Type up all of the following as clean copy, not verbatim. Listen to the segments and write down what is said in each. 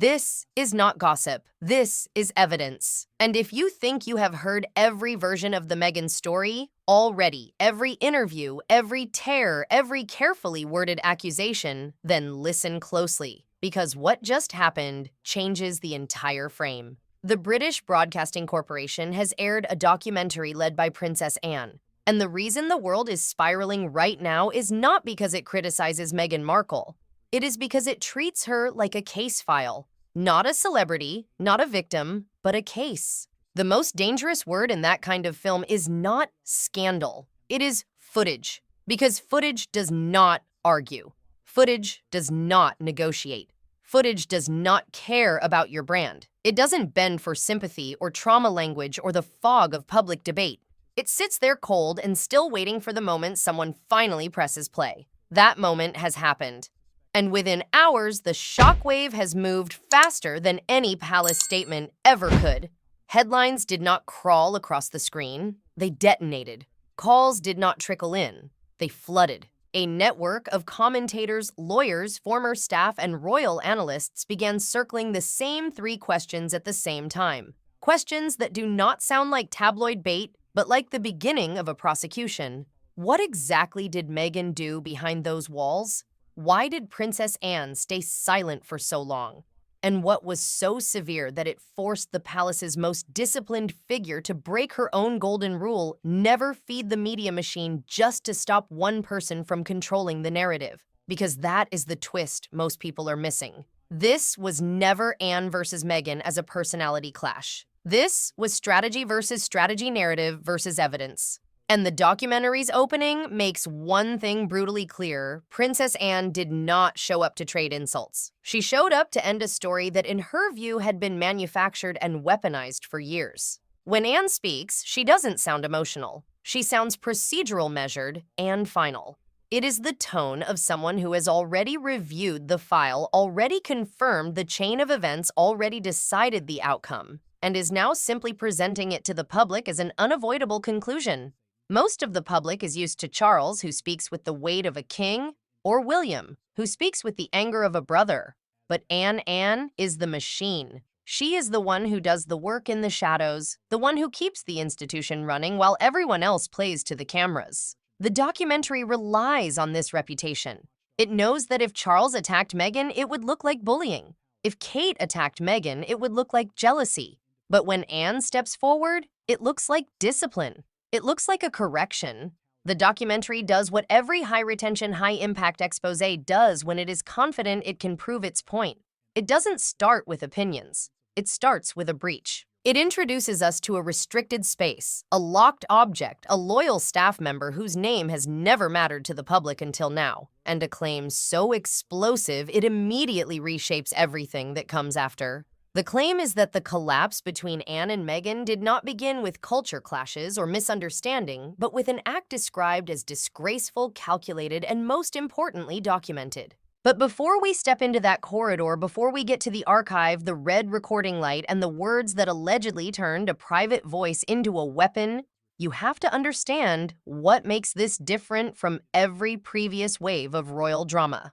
This is not gossip. This is evidence. And if you think you have heard every version of the Meghan story already, every interview, every tear, every carefully worded accusation, then listen closely, because what just happened changes the entire frame. The British Broadcasting Corporation has aired a documentary led by Princess Anne. And the reason the world is spiraling right now is not because it criticizes Meghan Markle. It is because it treats her like a case file. Not a celebrity, not a victim, but a case. The most dangerous word in that kind of film is not scandal. It is footage. Because footage does not argue. Footage does not negotiate. Footage does not care about your brand. It doesn't bend for sympathy or trauma language or the fog of public debate. It sits there cold and still waiting for the moment someone finally presses play. That moment has happened. And within hours, the shockwave has moved faster than any palace statement ever could. Headlines did not crawl across the screen. They detonated. Calls did not trickle in. They flooded. A network of commentators, lawyers, former staff, and royal analysts began circling the same three questions at the same time. Questions that do not sound like tabloid bait, but like the beginning of a prosecution. What exactly did Meghan do behind those walls? Why did Princess Anne stay silent for so long? And what was so severe that it forced the palace's most disciplined figure to break her own golden rule, never feed the media machine just to stop one person from controlling the narrative? Because that is the twist most people are missing. This was never Anne versus Meghan as a personality clash. This was strategy versus strategy, narrative versus evidence. And the documentary's opening makes one thing brutally clear. Princess Anne did not show up to trade insults. She showed up to end a story that in her view had been manufactured and weaponized for years. When Anne speaks, she doesn't sound emotional. She sounds procedural, measured, and final. It is the tone of someone who has already reviewed the file, already confirmed the chain of events, already decided the outcome, and is now simply presenting it to the public as an unavoidable conclusion. Most of the public is used to Charles, who speaks with the weight of a king, or William, who speaks with the anger of a brother. But Anne is the machine. She is the one who does the work in the shadows, the one who keeps the institution running while everyone else plays to the cameras. The documentary relies on this reputation. It knows that if Charles attacked Meghan, it would look like bullying. If Kate attacked Meghan, it would look like jealousy. But when Anne steps forward, it looks like discipline. It looks like a correction. The documentary does what every high-retention, high-impact expose does when it is confident it can prove its point. It doesn't start with opinions. It starts with a breach. It introduces us to a restricted space, a locked object, a loyal staff member whose name has never mattered to the public until now, and a claim so explosive it immediately reshapes everything that comes after. The claim is that the collapse between Anne and Meghan did not begin with culture clashes or misunderstanding, but with an act described as disgraceful, calculated, and most importantly, documented. But before we step into that corridor, before we get to the archive, the red recording light, and the words that allegedly turned a private voice into a weapon, you have to understand what makes this different from every previous wave of royal drama.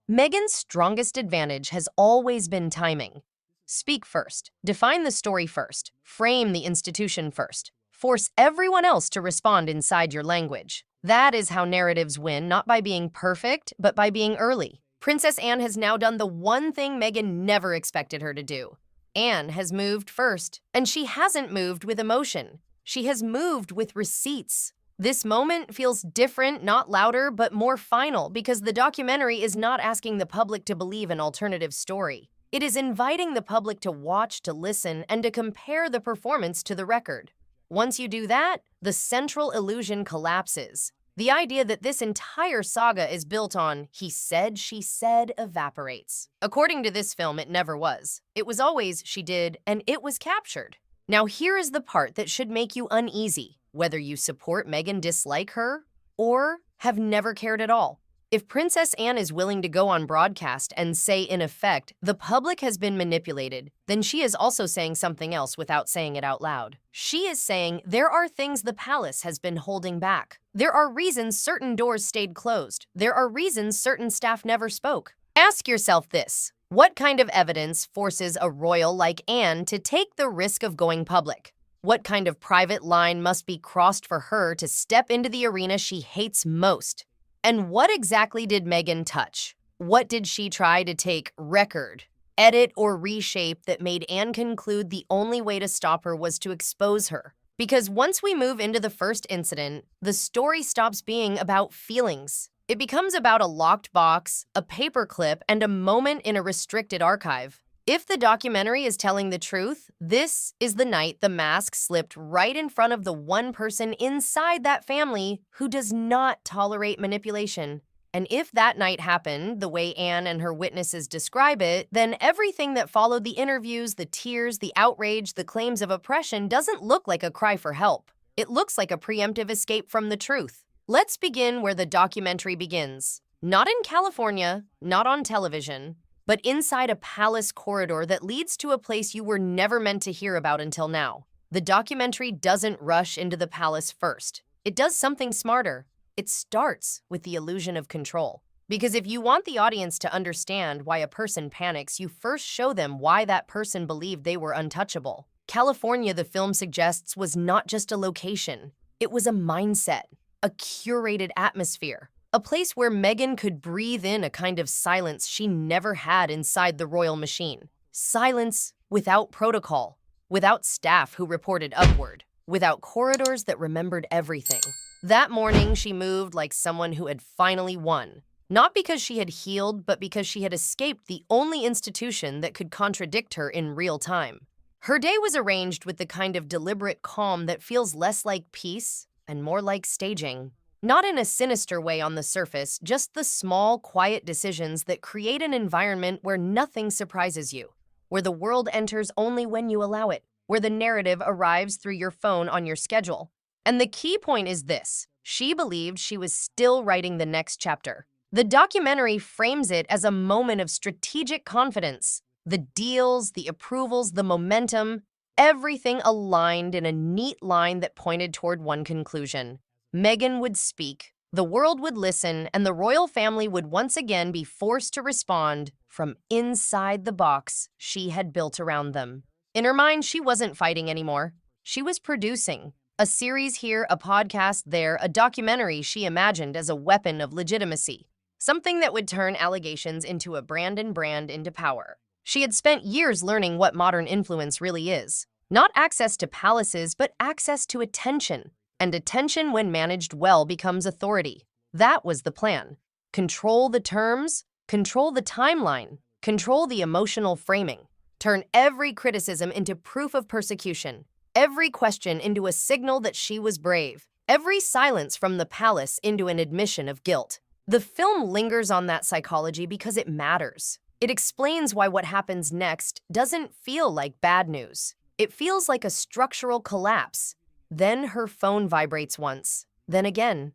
Meghan's strongest advantage has always been timing. Speak first, define the story first, frame the institution first, force everyone else to respond inside your language. That is how narratives win, not by being perfect, but by being early. Princess Anne has now done the one thing Meghan never expected her to do. Anne has moved first, and she hasn't moved with emotion. She has moved with receipts. This moment feels different, not louder, but more final, because the documentary is not asking the public to believe an alternative story. It is inviting the public to watch, to listen, and to compare the performance to the record. Once you do that, the central illusion collapses. The idea that this entire saga is built on he said, she said evaporates. According to this film, it never was. It was always she did, and it was captured. Now here is the part that should make you uneasy, whether you support Meghan, dislike her, or have never cared at all. If Princess Anne is willing to go on broadcast and say, in effect, the public has been manipulated, then she is also saying something else without saying it out loud. She is saying there are things the palace has been holding back. There are reasons certain doors stayed closed. There are reasons certain staff never spoke. Ask yourself this. What kind of evidence forces a royal like Anne to take the risk of going public? What kind of private line must be crossed for her to step into the arena she hates most? And what exactly did Meghan touch? What did she try to take record, edit, or reshape that made Anne conclude the only way to stop her was to expose her? Because once we move into the first incident, the story stops being about feelings. It becomes about a locked box, a paperclip, and a moment in a restricted archive. If the documentary is telling the truth, this is the night the mask slipped right in front of the one person inside that family who does not tolerate manipulation. And if that night happened the way Anne and her witnesses describe it, then everything that followed the interviews, the tears, the outrage, the claims of oppression doesn't look like a cry for help. It looks like a preemptive escape from the truth. Let's begin where the documentary begins. Not in California, not on television, but inside a palace corridor that leads to a place you were never meant to hear about until now. The documentary doesn't rush into the palace first. It does something smarter. It starts with the illusion of control. Because if you want the audience to understand why a person panics, you first show them why that person believed they were untouchable. California, the film suggests, was not just a location. It was a mindset, a curated atmosphere. A place where Meghan could breathe in a kind of silence she never had inside the royal machine. Silence without protocol, without staff who reported upward, without corridors that remembered everything. That morning, she moved like someone who had finally won. Not because she had healed, but because she had escaped the only institution that could contradict her in real time. Her day was arranged with the kind of deliberate calm that feels less like peace and more like staging. Not in a sinister way on the surface, just the small, quiet decisions that create an environment where nothing surprises you, where the world enters only when you allow it, where the narrative arrives through your phone on your schedule. And the key point is this: she believed she was still writing the next chapter. The documentary frames it as a moment of strategic confidence. The deals, the approvals, the momentum, everything aligned in a neat line that pointed toward one conclusion. Meghan would speak, the world would listen, and the royal family would once again be forced to respond from inside the box she had built around them. In her mind, she wasn't fighting anymore. She was producing. A series here, a podcast there, a documentary she imagined as a weapon of legitimacy. Something that would turn allegations into a brand and brand into power. She had spent years learning what modern influence really is. Not access to palaces, but access to attention. And attention, when managed well, becomes authority. That was the plan. Control the terms, control the timeline, control the emotional framing. Turn every criticism into proof of persecution. Every question into a signal that she was brave. Every silence from the palace into an admission of guilt. The film lingers on that psychology because it matters. It explains why what happens next doesn't feel like bad news. It feels like a structural collapse. Then her phone vibrates once, then again,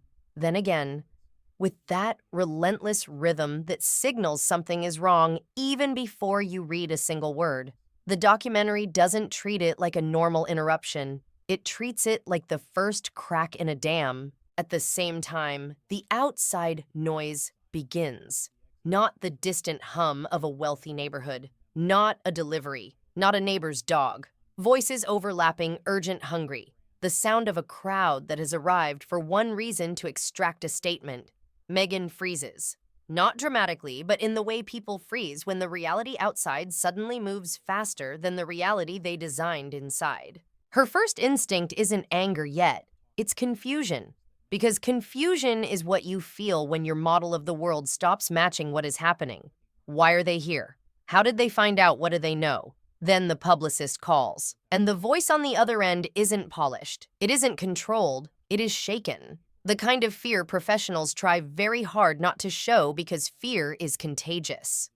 with that relentless rhythm that signals something is wrong even before you read a single word. The documentary doesn't treat it like a normal interruption. It treats it like the first crack in a dam. At the same time, the outside noise begins. Not the distant hum of a wealthy neighborhood, not a delivery, not a neighbor's dog. Voices overlapping, urgent, hungry. The sound of a crowd that has arrived for one reason: to extract a statement. Meghan freezes. Not dramatically, but in the way people freeze when the reality outside suddenly moves faster than the reality they designed inside. Her first instinct isn't anger yet, it's confusion. Because confusion is what you feel when your model of the world stops matching what is happening. Why are they here? How did they find out? What do they know? Then the publicist calls. And the voice on the other end isn't polished. It isn't controlled. It is shaken. The kind of fear professionals try very hard not to show because fear is contagious.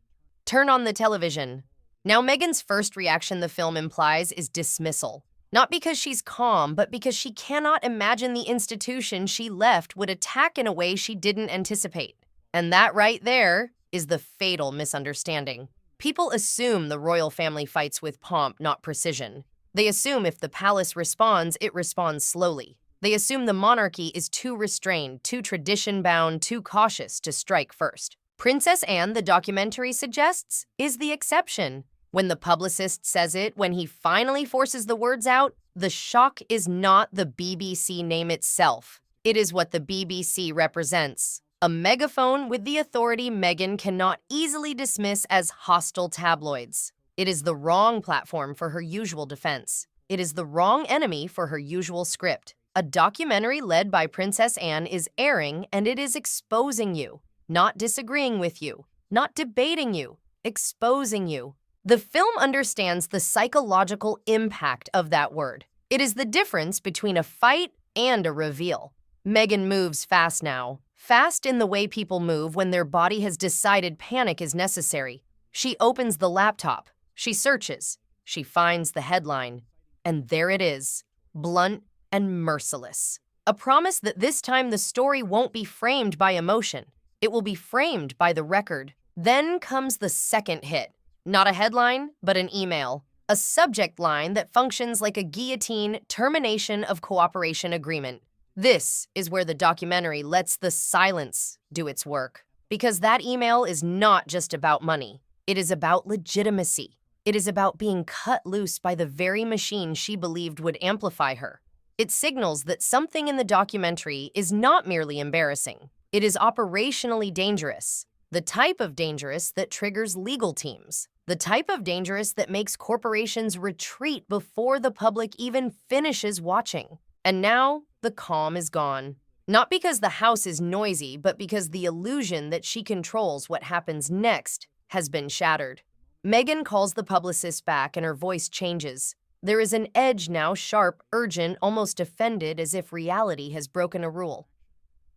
Turn on the television. Now, Meghan's first reaction, the film implies, is dismissal. Not because she's calm, but because she cannot imagine the institution she left would attack in a way she didn't anticipate. And that right there is the fatal misunderstanding. People assume the royal family fights with pomp, not precision. They assume if the palace responds, it responds slowly. They assume the monarchy is too restrained, too tradition-bound, too cautious to strike first. Princess Anne, the documentary suggests, is the exception. When the publicist says it, when he finally forces the words out, the shock is not the BBC name itself. It is what the BBC represents. A megaphone with the authority Meghan cannot easily dismiss as hostile tabloids. It is the wrong platform for her usual defense. It is the wrong enemy for her usual script. A documentary led by Princess Anne is airing, and it is exposing you. Not disagreeing with you, not debating you, exposing you. The film understands the psychological impact of that word. It is the difference between a fight and a reveal. Meghan moves fast now. Fast in the way people move when their body has decided panic is necessary. She opens the laptop. She searches. She finds the headline. And there it is, blunt and merciless. A promise that this time the story won't be framed by emotion. It will be framed by the record. Then comes the second hit. Not a headline, but an email. A subject line that functions like a guillotine termination of cooperation agreement. This is where the documentary lets the silence do its work. Because that email is not just about money. It is about legitimacy. It is about being cut loose by the very machine she believed would amplify her. It signals that something in the documentary is not merely embarrassing. It is operationally dangerous. The type of dangerous that triggers legal teams. The type of dangerous that makes corporations retreat before the public even finishes watching. And now, the calm is gone. Not because the house is noisy, but because the illusion that she controls what happens next has been shattered. Meghan calls the publicist back and her voice changes. There is an edge now, sharp, urgent, almost offended, as if reality has broken a rule.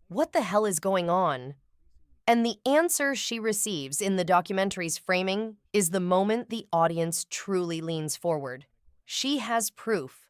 What the hell is going on? And the answer she receives in the documentary's framing is the moment the audience truly leans forward. She has proof,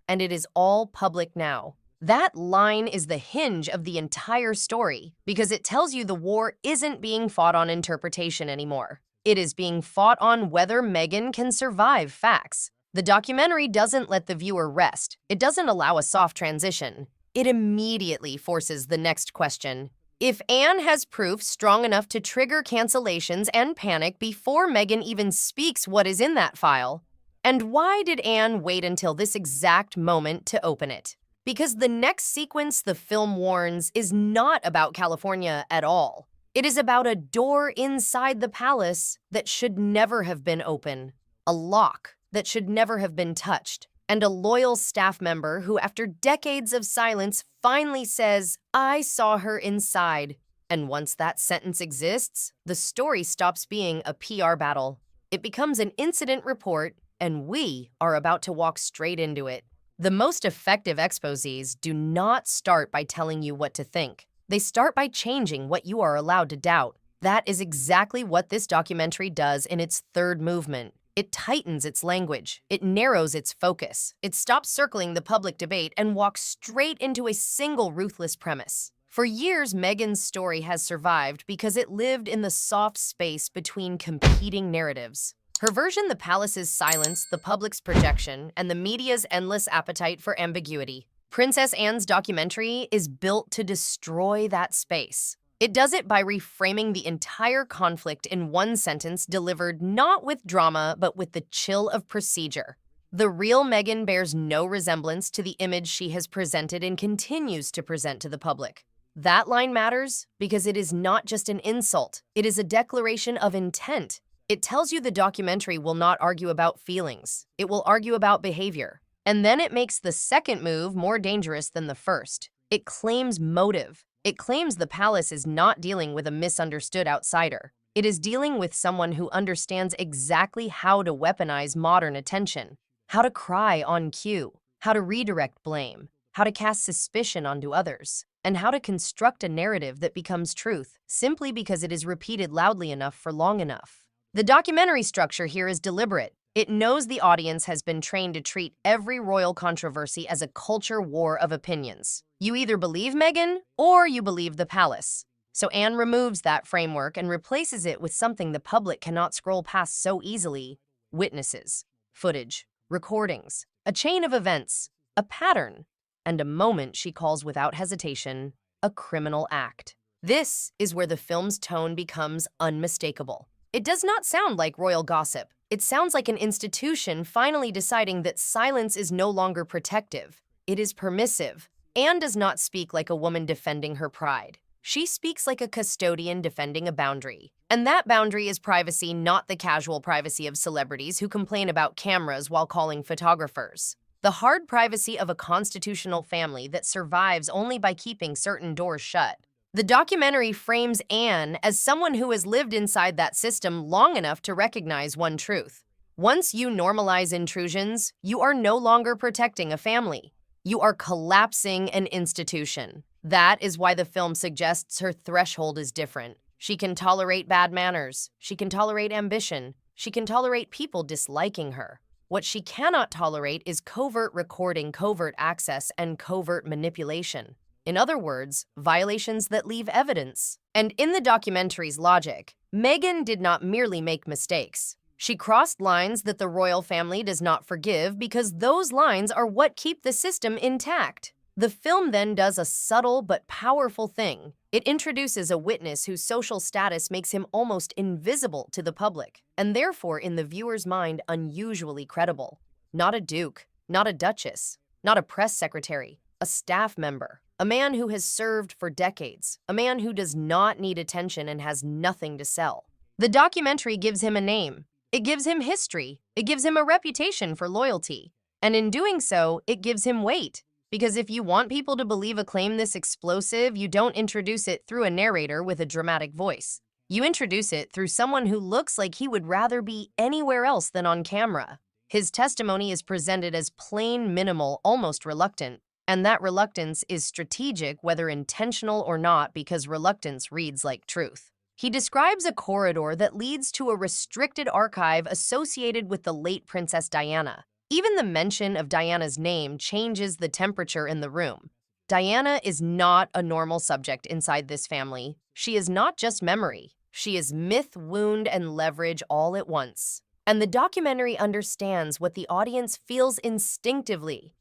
and it is all public now. That line is the hinge of the entire story because it tells you the war isn't being fought on interpretation anymore. It is being fought on whether Meghan can survive facts. The documentary doesn't let the viewer rest. It doesn't allow a soft transition. It immediately forces the next question. If Anne has proof strong enough to trigger cancellations and panic before Meghan even speaks what is in that file, and why did Anne wait until this exact moment to open it? Because the next sequence the film warns is not about California at all. It is about a door inside the palace that should never have been open, a lock that should never have been touched, and a loyal staff member who, after decades of silence, finally says, "I saw her inside." And once that sentence exists, the story stops being a PR battle. It becomes an incident report, and we are about to walk straight into it. The most effective exposés do not start by telling you what to think. They start by changing what you are allowed to doubt. That is exactly what this documentary does in its third movement. It tightens its language. It narrows its focus. It stops circling the public debate and walks straight into a single ruthless premise. For years, Meghan's story has survived because it lived in the soft space between competing narratives. Her version, the palace's silence, the public's projection, and the media's endless appetite for ambiguity. Princess Anne's documentary is built to destroy that space. It does it by reframing the entire conflict in one sentence delivered not with drama, but with the chill of procedure. The real Meghan bears no resemblance to the image she has presented and continues to present to the public. That line matters because it is not just an insult. It is a declaration of intent. It tells you the documentary will not argue about feelings. It will argue about behavior. And then it makes the second move more dangerous than the first. It claims motive. It claims the palace is not dealing with a misunderstood outsider. It is dealing with someone who understands exactly how to weaponize modern attention, how to cry on cue, how to redirect blame, how to cast suspicion onto others, and how to construct a narrative that becomes truth simply because it is repeated loudly enough for long enough. The documentary structure here is deliberate. It knows the audience has been trained to treat every royal controversy as a culture war of opinions. You either believe Meghan or you believe the palace. So Anne removes that framework and replaces it with something the public cannot scroll past so easily: witnesses, footage, recordings, a chain of events, a pattern, and a moment she calls without hesitation a criminal act. This is where the film's tone becomes unmistakable. It does not sound like royal gossip. It sounds like an institution finally deciding that silence is no longer protective. It is permissive. Anne does not speak like a woman defending her pride. She speaks like a custodian defending a boundary. And that boundary is privacy, not the casual privacy of celebrities who complain about cameras while calling photographers. The hard privacy of a constitutional family that survives only by keeping certain doors shut. The documentary frames Anne as someone who has lived inside that system long enough to recognize one truth. Once you normalize intrusions, you are no longer protecting a family. You are collapsing an institution. That is why the film suggests her threshold is different. She can tolerate bad manners. She can tolerate ambition. She can tolerate people disliking her. What she cannot tolerate is covert recording, covert access, and covert manipulation. In other words, violations that leave evidence. And in the documentary's logic, Meghan did not merely make mistakes. She crossed lines that the royal family does not forgive because those lines are what keep the system intact. The film then does a subtle but powerful thing. It introduces a witness whose social status makes him almost invisible to the public, and therefore in the viewer's mind unusually credible. Not a duke, not a duchess, not a press secretary, a staff member. A man who has served for decades, a man who does not need attention and has nothing to sell. The documentary gives him a name. It gives him history. It gives him a reputation for loyalty. And in doing so, it gives him weight. Because if you want people to believe a claim this explosive, you don't introduce it through a narrator with a dramatic voice. You introduce it through someone who looks like he would rather be anywhere else than on camera. His testimony is presented as plain, minimal, almost reluctant. And that reluctance is strategic, whether intentional or not, because reluctance reads like truth. He describes a corridor that leads to a restricted archive associated with the late Princess Diana. Even the mention of Diana's name changes the temperature in the room. Diana is not a normal subject inside this family. She is not just memory. She is myth, wound, and leverage all at once. And the documentary understands what the audience feels instinctively.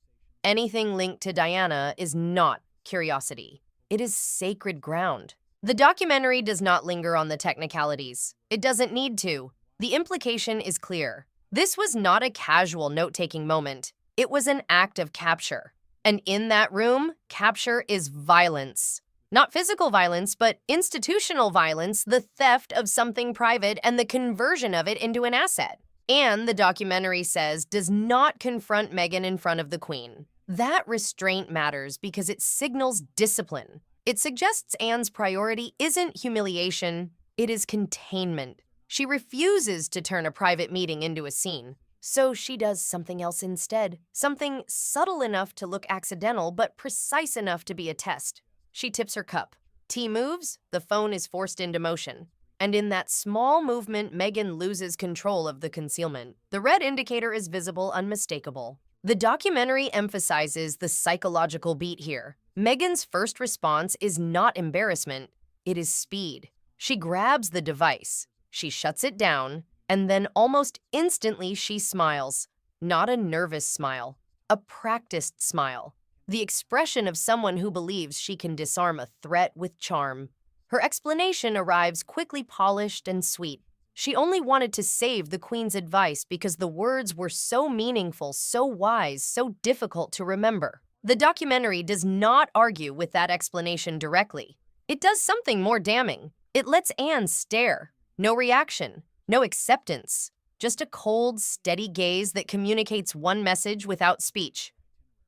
Anything linked to Diana is not curiosity. It is sacred ground. The documentary does not linger on the technicalities. It doesn't need to. The implication is clear. This was not a casual note-taking moment. It was an act of capture. And in that room, capture is violence. Not physical violence, but institutional violence, the theft of something private and the conversion of it into an asset. And the documentary says does not confront Meghan in front of the Queen. That restraint matters because it signals discipline. It suggests Anne's priority isn't humiliation, it is containment. She refuses to turn a private meeting into a scene. So she does something else instead, something subtle enough to look accidental but precise enough to be a test. She tips her cup. Tea moves, the phone is forced into motion. And in that small movement, Meghan loses control of the concealment. The red indicator is visible, unmistakable. The documentary emphasizes the psychological beat here. Meghan's first response is not embarrassment, it is speed. She grabs the device, she shuts it down, and then almost instantly she smiles. Not a nervous smile, a practiced smile. The expression of someone who believes she can disarm a threat with charm. Her explanation arrives quickly polished and sweet. She only wanted to save the Queen's advice because the words were so meaningful, so wise, so difficult to remember. The documentary does not argue with that explanation directly. It does something more damning. It lets Anne stare. No reaction, no acceptance. Just a cold, steady gaze that communicates one message without speech.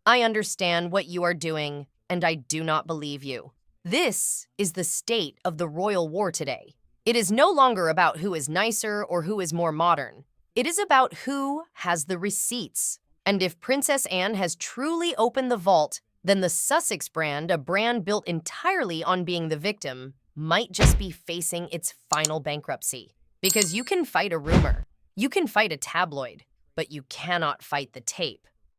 I understand what you are doing, and I do not believe you. This is the state of the royal war today. It is no longer about who is nicer or who is more modern. It is about who has the receipts. And if Princess Anne has truly opened the vault, then the Sussex brand, a brand built entirely on being the victim, might just be facing its final bankruptcy. Because you can fight a rumor, you can fight a tabloid, but you cannot fight the tape.